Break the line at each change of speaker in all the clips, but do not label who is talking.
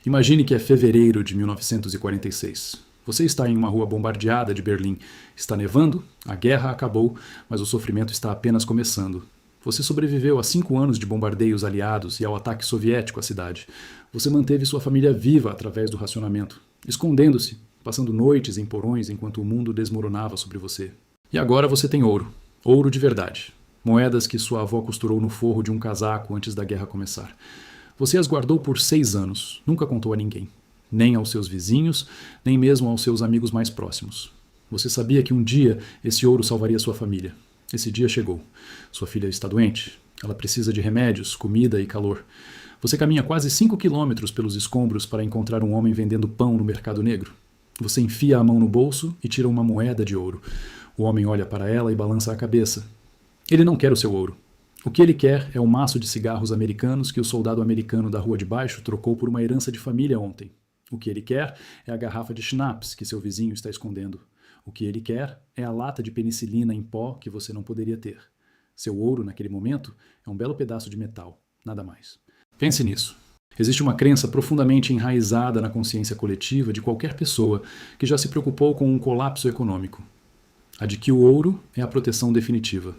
Imagine que é fevereiro de 1946. Você está em uma rua bombardeada de Berlim. Está nevando, a guerra acabou, mas o sofrimento está apenas começando. Você sobreviveu a 5 anos de bombardeios aliados e ao ataque soviético à cidade. Você manteve sua família viva através do racionamento, escondendo-se, passando noites em porões enquanto o mundo desmoronava sobre você. E agora você tem ouro. Ouro de verdade. Moedas que sua avó costurou no forro de um casaco antes da guerra começar. Você as guardou por 6 anos, nunca contou a ninguém. Nem aos seus vizinhos, nem mesmo aos seus amigos mais próximos. Você sabia que um dia esse ouro salvaria sua família. Esse dia chegou. Sua filha está doente. Ela precisa de remédios, comida e calor. Você caminha quase 5 quilômetros pelos escombros para encontrar um homem vendendo pão no mercado negro. Você enfia a mão no bolso e tira uma moeda de ouro. O homem olha para ela e balança a cabeça. Ele não quer o seu ouro. O que ele quer é o maço de cigarros americanos que o soldado americano da rua de baixo trocou por uma herança de família ontem. O que ele quer é a garrafa de schnapps que seu vizinho está escondendo. O que ele quer é a lata de penicilina em pó que você não poderia ter. Seu ouro, naquele momento, é um belo pedaço de metal, nada mais. Pense nisso. Existe uma crença profundamente enraizada na consciência coletiva de qualquer pessoa que já se preocupou com um colapso econômico. A de que o ouro é a proteção definitiva.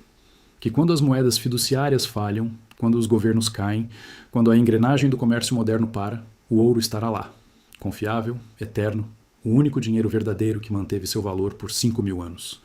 Que quando as moedas fiduciárias falham, quando os governos caem, quando a engrenagem do comércio moderno para, o ouro estará lá. Confiável, eterno, o único dinheiro verdadeiro que manteve seu valor por 5.000 anos.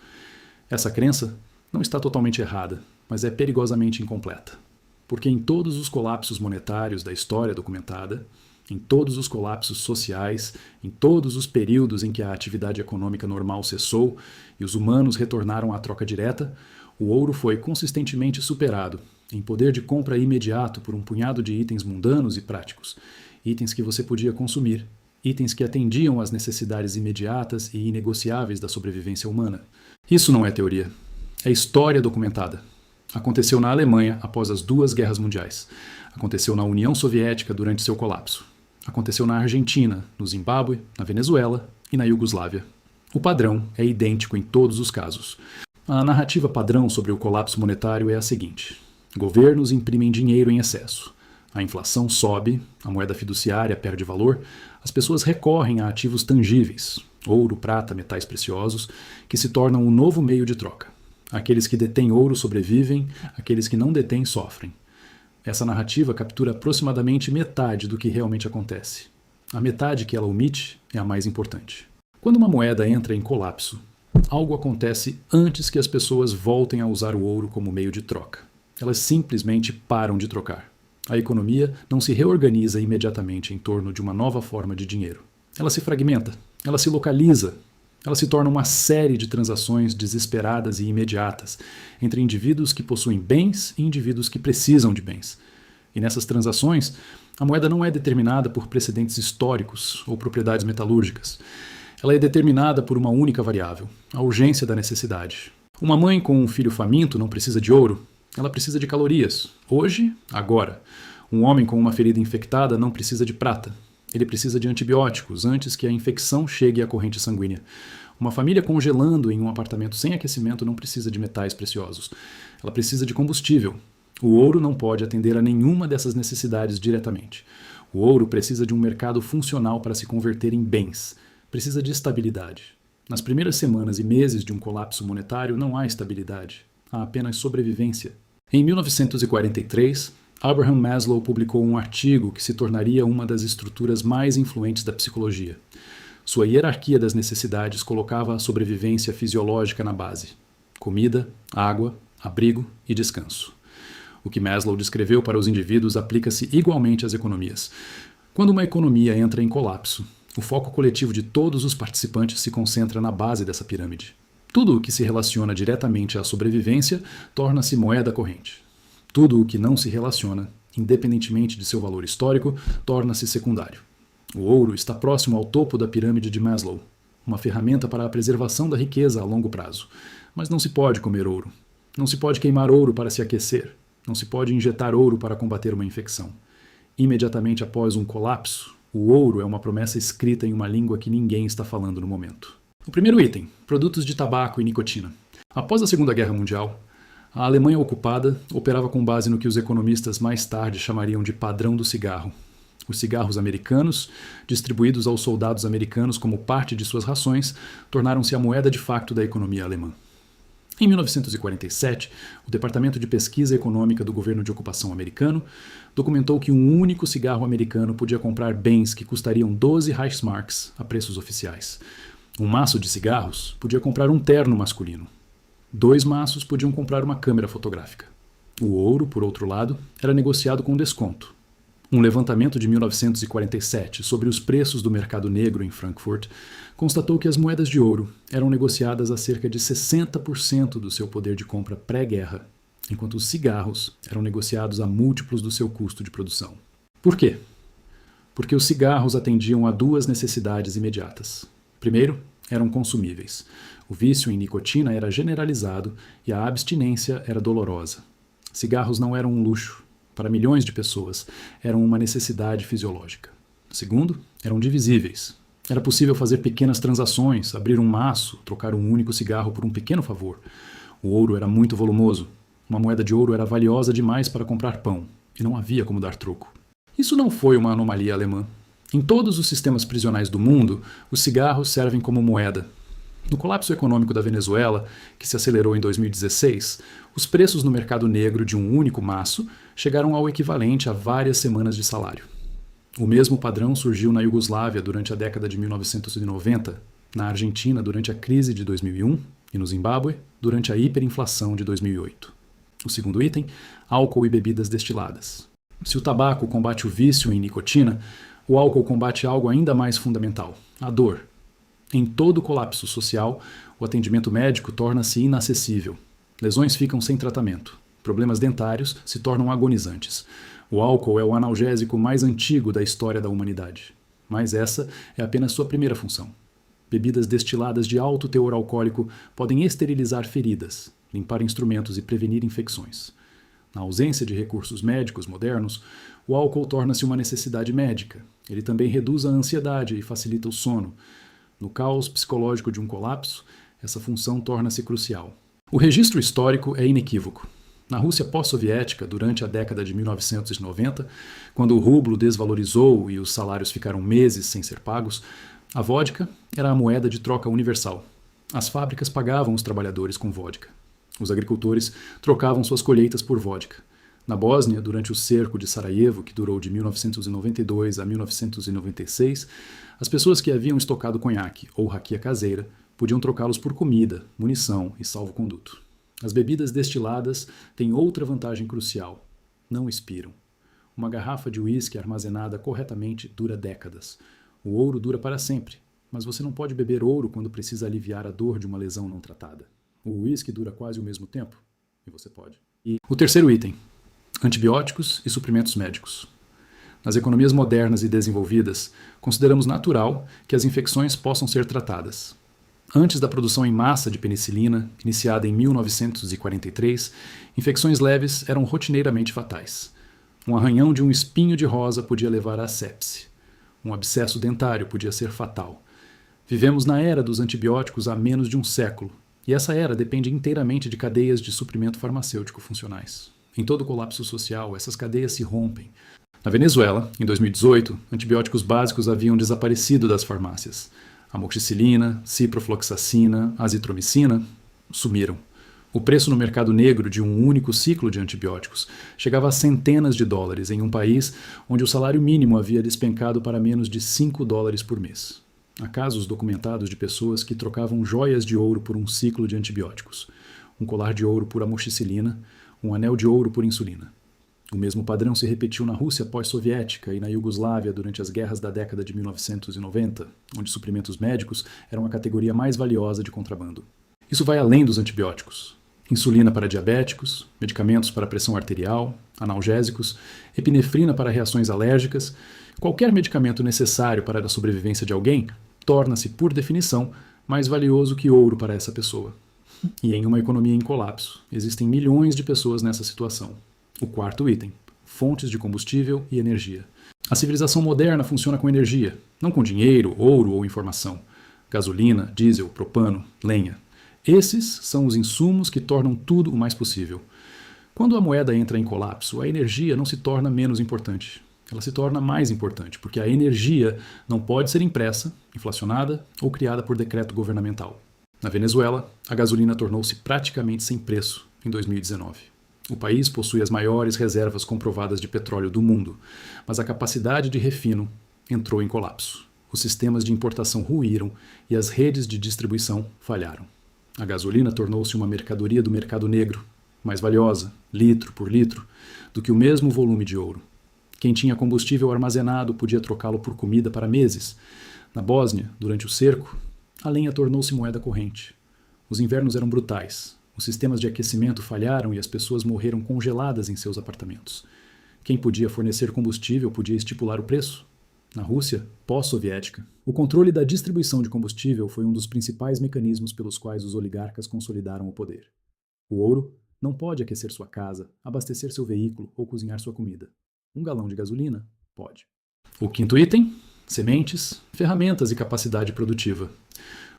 Essa crença não está totalmente errada, mas é perigosamente incompleta. Porque em todos os colapsos monetários da história documentada, em todos os colapsos sociais, em todos os períodos em que a atividade econômica normal cessou e os humanos retornaram à troca direta, o ouro foi consistentemente superado em poder de compra imediato por um punhado de itens mundanos e práticos, itens que você podia consumir, itens que atendiam às necessidades imediatas e inegociáveis da sobrevivência humana. Isso não é teoria, é história documentada. Aconteceu na Alemanha após as 2 guerras mundiais. Aconteceu na União Soviética durante seu colapso. Aconteceu na Argentina, no Zimbábue, na Venezuela e na Iugoslávia. O padrão é idêntico em todos os casos. A narrativa padrão sobre o colapso monetário é a seguinte: governos imprimem dinheiro em excesso. A inflação sobe, a moeda fiduciária perde valor, as pessoas recorrem a ativos tangíveis, ouro, prata, metais preciosos, que se tornam um novo meio de troca. Aqueles que detêm ouro sobrevivem, aqueles que não detêm sofrem. Essa narrativa captura aproximadamente metade do que realmente acontece. A metade que ela omite é a mais importante. Quando uma moeda entra em colapso, algo acontece antes que as pessoas voltem a usar o ouro como meio de troca. Elas simplesmente param de trocar. A economia não se reorganiza imediatamente em torno de uma nova forma de dinheiro. Ela se fragmenta, ela se localiza, ela se torna uma série de transações desesperadas e imediatas entre indivíduos que possuem bens e indivíduos que precisam de bens. E nessas transações, a moeda não é determinada por precedentes históricos ou propriedades metalúrgicas. Ela é determinada por uma única variável, a urgência da necessidade. Uma mãe com um filho faminto não precisa de ouro, ela precisa de calorias. Hoje, agora. Um homem com uma ferida infectada não precisa de prata. Ele precisa de antibióticos antes que a infecção chegue à corrente sanguínea. Uma família congelando em um apartamento sem aquecimento não precisa de metais preciosos. Ela precisa de combustível. O ouro não pode atender a nenhuma dessas necessidades diretamente. O ouro precisa de um mercado funcional para se converter em bens. Precisa de estabilidade. Nas primeiras semanas e meses de um colapso monetário não há estabilidade. Há apenas sobrevivência. Em 1943, Abraham Maslow publicou um artigo que se tornaria uma das estruturas mais influentes da psicologia. Sua hierarquia das necessidades colocava a sobrevivência fisiológica na base: comida, água, abrigo e descanso. O que Maslow descreveu para os indivíduos aplica-se igualmente às economias. Quando uma economia entra em colapso, o foco coletivo de todos os participantes se concentra na base dessa pirâmide. Tudo o que se relaciona diretamente à sobrevivência torna-se moeda corrente. Tudo o que não se relaciona, independentemente de seu valor histórico, torna-se secundário. O ouro está próximo ao topo da pirâmide de Maslow, uma ferramenta para a preservação da riqueza a longo prazo. Mas não se pode comer ouro. Não se pode queimar ouro para se aquecer. Não se pode injetar ouro para combater uma infecção. Imediatamente após um colapso, o ouro é uma promessa escrita em uma língua que ninguém está falando no momento. O primeiro item: produtos de tabaco e nicotina. Após a Segunda Guerra Mundial, a Alemanha ocupada operava com base no que os economistas mais tarde chamariam de padrão do cigarro. Os cigarros americanos, distribuídos aos soldados americanos como parte de suas rações, tornaram-se a moeda de facto da economia alemã. Em 1947, o Departamento de Pesquisa Econômica do governo de ocupação americano documentou que um único cigarro americano podia comprar bens que custariam 12 Reichsmarks a preços oficiais. Um maço de cigarros podia comprar um terno masculino. 2 maços podiam comprar uma câmera fotográfica. O ouro, por outro lado, era negociado com desconto. Um levantamento de 1947 sobre os preços do mercado negro em Frankfurt constatou que as moedas de ouro eram negociadas a cerca de 60% do seu poder de compra pré-guerra, enquanto os cigarros eram negociados a múltiplos do seu custo de produção. Por quê? Porque os cigarros atendiam a 2 necessidades imediatas. Primeiro, eram consumíveis. O vício em nicotina era generalizado e a abstinência era dolorosa. Cigarros não eram um luxo. Para milhões de pessoas, eram uma necessidade fisiológica. Segundo, eram divisíveis. Era possível fazer pequenas transações, abrir um maço, trocar um único cigarro por um pequeno favor. O ouro era muito volumoso. Uma moeda de ouro era valiosa demais para comprar pão, e não havia como dar troco. Isso não foi uma anomalia alemã. Em todos os sistemas prisionais do mundo, os cigarros servem como moeda. No colapso econômico da Venezuela, que se acelerou em 2016, os preços no mercado negro de um único maço chegaram ao equivalente a várias semanas de salário. O mesmo padrão surgiu na Iugoslávia durante a década de 1990, na Argentina durante a crise de 2001 e no Zimbábue durante a hiperinflação de 2008. O segundo item, álcool e bebidas destiladas. Se o tabaco combate o vício em nicotina, o álcool combate algo ainda mais fundamental, a dor. Em todo colapso social, o atendimento médico torna-se inacessível. Lesões ficam sem tratamento. Problemas dentários se tornam agonizantes. O álcool é o analgésico mais antigo da história da humanidade. Mas essa é apenas sua primeira função. Bebidas destiladas de alto teor alcoólico podem esterilizar feridas, limpar instrumentos e prevenir infecções. Na ausência de recursos médicos modernos, o álcool torna-se uma necessidade médica. Ele também reduz a ansiedade e facilita o sono. No caos psicológico de um colapso, essa função torna-se crucial. O registro histórico é inequívoco. Na Rússia pós-soviética, durante a década de 1990, quando o rublo desvalorizou e os salários ficaram meses sem ser pagos, a vodka era a moeda de troca universal. As fábricas pagavam os trabalhadores com vodka. Os agricultores trocavam suas colheitas por vodka. Na Bósnia, durante o cerco de Sarajevo, que durou de 1992 a 1996, as pessoas que haviam estocado conhaque ou raquia caseira podiam trocá-los por comida, munição e salvo-conduto. As bebidas destiladas têm outra vantagem crucial: não expiram. Uma garrafa de uísque armazenada corretamente dura décadas. O ouro dura para sempre, mas você não pode beber ouro quando precisa aliviar a dor de uma lesão não tratada. O uísque dura quase o mesmo tempo, e você pode. E o terceiro item: antibióticos e suprimentos médicos. Nas economias modernas e desenvolvidas, consideramos natural que as infecções possam ser tratadas. Antes da produção em massa de penicilina, iniciada em 1943, infecções leves eram rotineiramente fatais. Um arranhão de um espinho de rosa podia levar à sepse. Um abscesso dentário podia ser fatal. Vivemos na era dos antibióticos há menos de um século, e essa era depende inteiramente de cadeias de suprimento farmacêutico funcionais. Em todo colapso social, essas cadeias se rompem. Na Venezuela, em 2018, antibióticos básicos haviam desaparecido das farmácias. Amoxicilina, ciprofloxacina, azitromicina sumiram. O preço no mercado negro de um único ciclo de antibióticos chegava a centenas de dólares em um país onde o salário mínimo havia despencado para menos de $5 por mês. Há casos documentados de pessoas que trocavam joias de ouro por um ciclo de antibióticos, um colar de ouro por amoxicilina, um anel de ouro por insulina. O mesmo padrão se repetiu na Rússia pós-soviética e na Iugoslávia durante as guerras da década de 1990, onde suprimentos médicos eram a categoria mais valiosa de contrabando. Isso vai além dos antibióticos. Insulina para diabéticos, medicamentos para pressão arterial, analgésicos, epinefrina para reações alérgicas, qualquer medicamento necessário para a sobrevivência de alguém torna-se, por definição, mais valioso que ouro para essa pessoa. E em uma economia em colapso, existem milhões de pessoas nessa situação. O quarto item: fontes de combustível e energia. A civilização moderna funciona com energia, não com dinheiro, ouro ou informação. Gasolina, diesel, propano, lenha. Esses são os insumos que tornam tudo o mais possível. Quando a moeda entra em colapso, a energia não se torna menos importante. ela se torna mais importante, porque a energia não pode ser impressa, inflacionada ou criada por decreto governamental. Na Venezuela, a gasolina tornou-se praticamente sem preço em 2019. O país possui as maiores reservas comprovadas de petróleo do mundo, mas a capacidade de refino entrou em colapso. Os sistemas de importação ruíram e as redes de distribuição falharam. A gasolina tornou-se uma mercadoria do mercado negro, mais valiosa, litro por litro, do que o mesmo volume de ouro. Quem tinha combustível armazenado podia trocá-lo por comida para meses. Na Bósnia, durante o cerco, a lenha tornou-se moeda corrente. Os invernos eram brutais. Os sistemas de aquecimento falharam e as pessoas morreram congeladas em seus apartamentos. Quem podia fornecer combustível podia estipular o preço. Na Rússia, pós-soviética, o controle da distribuição de combustível foi um dos principais mecanismos pelos quais os oligarcas consolidaram o poder. O ouro não pode aquecer sua casa, abastecer seu veículo ou cozinhar sua comida. Um galão de gasolina pode. O quinto item: sementes, ferramentas e capacidade produtiva.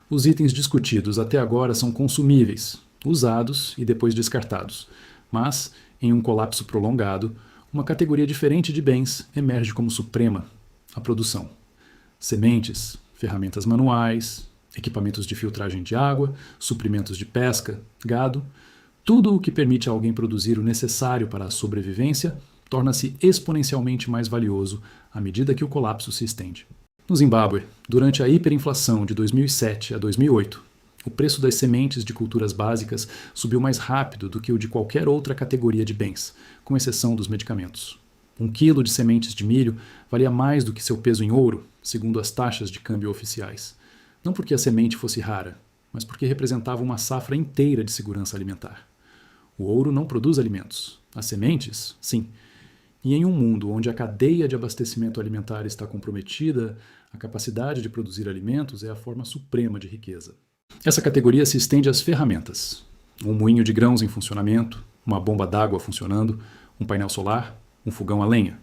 Os itens discutidos até agora são consumíveis, usados e depois descartados. Mas, em um colapso prolongado, uma categoria diferente de bens emerge como suprema: a produção. Sementes, ferramentas manuais, equipamentos de filtragem de água, suprimentos de pesca, gado, tudo o que permite a alguém produzir o necessário para a sobrevivência torna-se exponencialmente mais valioso à medida que o colapso se estende. No Zimbábue, durante a hiperinflação de 2007 a 2008, o preço das sementes de culturas básicas subiu mais rápido do que o de qualquer outra categoria de bens, com exceção dos medicamentos. 1 quilo de sementes de milho valia mais do que seu peso em ouro, segundo as taxas de câmbio oficiais. Não porque a semente fosse rara, mas porque representava uma safra inteira de segurança alimentar. O ouro não produz alimentos. As sementes, sim. E em um mundo onde a cadeia de abastecimento alimentar está comprometida, a capacidade de produzir alimentos é a forma suprema de riqueza. Essa categoria se estende às ferramentas. Um moinho de grãos em funcionamento, uma bomba d'água funcionando, um painel solar, um fogão a lenha.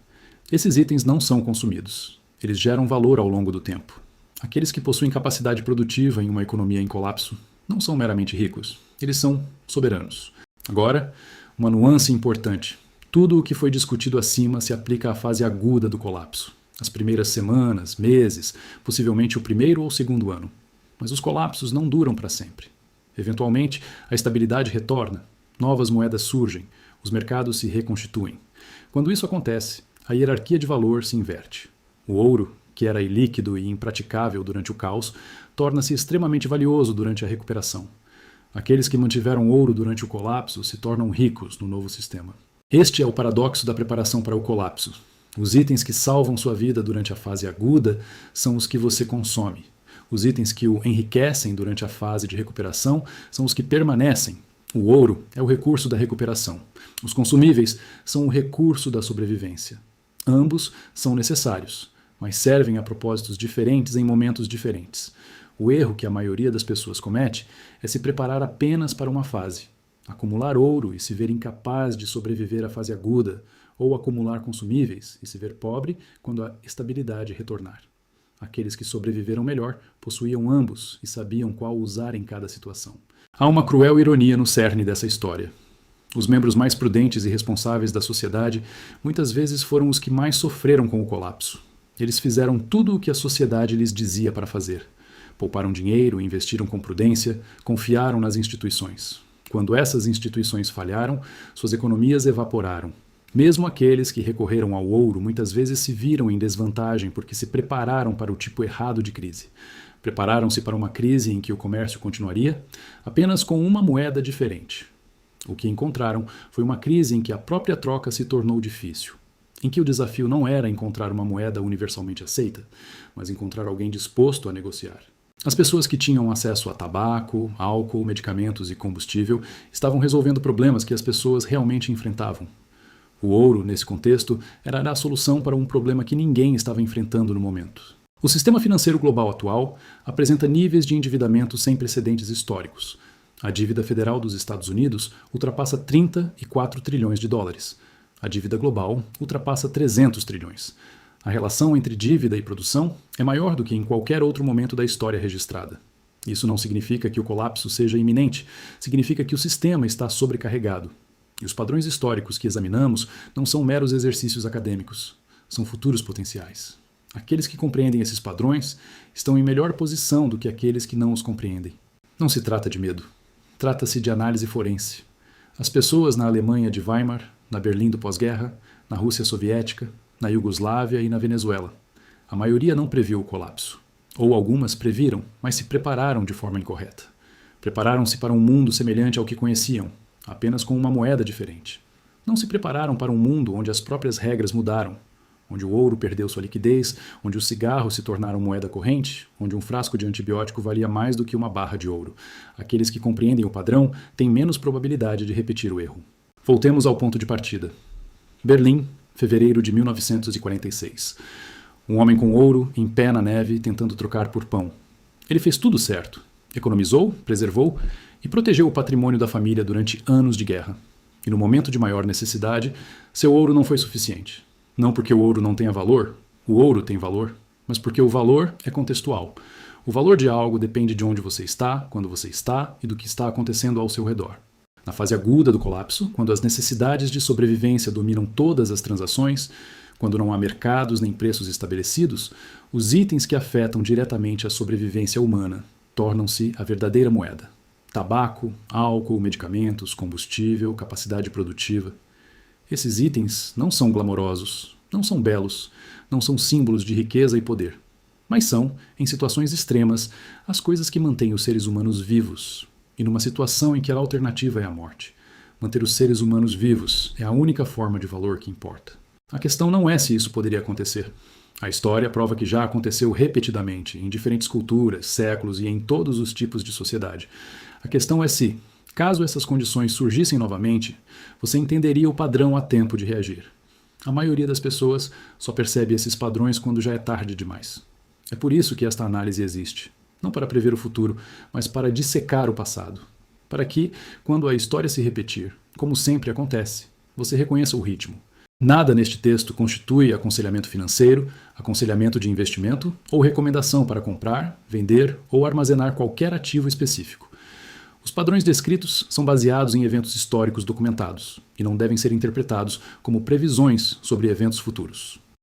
Esses itens não são consumidos. Eles geram valor ao longo do tempo. Aqueles que possuem capacidade produtiva em uma economia em colapso não são meramente ricos. Eles são soberanos. Agora, uma nuance importante. Tudo o que foi discutido acima se aplica à fase aguda do colapso. As primeiras semanas, meses, possivelmente o primeiro ou segundo ano. Mas os colapsos não duram para sempre. Eventualmente, a estabilidade retorna, novas moedas surgem, os mercados se reconstituem. Quando isso acontece, a hierarquia de valor se inverte. O ouro, que era ilíquido e impraticável durante o caos, torna-se extremamente valioso durante a recuperação. Aqueles que mantiveram ouro durante o colapso se tornam ricos no novo sistema. Este é o paradoxo da preparação para o colapso. Os itens que salvam sua vida durante a fase aguda são os que você consome. Os itens que o enriquecem durante a fase de recuperação são os que permanecem. O ouro é o recurso da recuperação. Os consumíveis são o recurso da sobrevivência. Ambos são necessários, mas servem a propósitos diferentes em momentos diferentes. O erro que a maioria das pessoas comete é se preparar apenas para uma fase. Acumular ouro e se ver incapaz de sobreviver à fase aguda, ou acumular consumíveis e se ver pobre quando a estabilidade retornar. Aqueles que sobreviveram melhor possuíam ambos e sabiam qual usar em cada situação. Há uma cruel ironia no cerne dessa história. Os membros mais prudentes e responsáveis da sociedade muitas vezes foram os que mais sofreram com o colapso. Eles fizeram tudo o que a sociedade lhes dizia para fazer. Pouparam dinheiro, investiram com prudência, confiaram nas instituições. Quando essas instituições falharam, suas economias evaporaram. Mesmo aqueles que recorreram ao ouro muitas vezes se viram em desvantagem porque se prepararam para o tipo errado de crise. Prepararam-se para uma crise em que o comércio continuaria, apenas com uma moeda diferente. O que encontraram foi uma crise em que a própria troca se tornou difícil, em que o desafio não era encontrar uma moeda universalmente aceita, mas encontrar alguém disposto a negociar. As pessoas que tinham acesso a tabaco, álcool, medicamentos e combustível estavam resolvendo problemas que as pessoas realmente enfrentavam. O ouro, nesse contexto, era a solução para um problema que ninguém estava enfrentando no momento. O sistema financeiro global atual apresenta níveis de endividamento sem precedentes históricos. A dívida federal dos Estados Unidos ultrapassa 34 trilhões de dólares. A dívida global ultrapassa 300 trilhões. A relação entre dívida e produção é maior do que em qualquer outro momento da história registrada. Isso não significa que o colapso seja iminente, significa que o sistema está sobrecarregado. E os padrões históricos que examinamos não são meros exercícios acadêmicos. são futuros potenciais. Aqueles que compreendem esses padrões estão em melhor posição do que aqueles que não os compreendem. Não se trata de medo. Trata-se de análise forense. As pessoas na Alemanha de Weimar, na Berlim do pós-guerra, na Rússia soviética, na Iugoslávia e na Venezuela. A maioria não previu o colapso. Ou algumas previram, mas se prepararam de forma incorreta. Prepararam-se para um mundo semelhante ao que conheciam, apenas com uma moeda diferente. Não se prepararam para um mundo onde as próprias regras mudaram, onde o ouro perdeu sua liquidez, onde os cigarros se tornaram moeda corrente, onde um frasco de antibiótico valia mais do que uma barra de ouro. Aqueles que compreendem o padrão têm menos probabilidade de repetir o erro. Voltemos ao ponto de partida. Berlim, fevereiro de 1946. Um homem com ouro, em pé na neve, tentando trocar por pão. Ele fez tudo certo. Economizou, preservou e protegeu o patrimônio da família durante anos de guerra. E no momento de maior necessidade, seu ouro não foi suficiente. Não porque o ouro não tenha valor, o ouro tem valor, mas porque o valor é contextual. O valor de algo depende de onde você está, quando você está e do que está acontecendo ao seu redor. Na fase aguda do colapso, quando as necessidades de sobrevivência dominam todas as transações, quando não há mercados nem preços estabelecidos, os itens que afetam diretamente a sobrevivência humana tornam-se a verdadeira moeda. Tabaco, álcool, medicamentos, combustível, capacidade produtiva. Esses itens não são glamourosos, não são belos, não são símbolos de riqueza e poder, mas são, em situações extremas, as coisas que mantêm os seres humanos vivos, e numa situação em que a alternativa é a morte. Manter os seres humanos vivos é a única forma de valor que importa. A questão não é se isso poderia acontecer. A história prova que já aconteceu repetidamente, em diferentes culturas, séculos e em todos os tipos de sociedade. A questão é se, caso essas condições surgissem novamente, você entenderia o padrão a tempo de reagir. A maioria das pessoas só percebe esses padrões quando já é tarde demais. É por isso que esta análise existe. Não para prever o futuro, mas para dissecar o passado. Para que, quando a história se repetir, como sempre acontece, você reconheça o ritmo. Nada neste texto constitui aconselhamento financeiro, aconselhamento de investimento ou recomendação para comprar, vender ou armazenar qualquer ativo específico. Os padrões descritos são baseados em eventos históricos documentados e não devem ser interpretados como previsões sobre eventos futuros.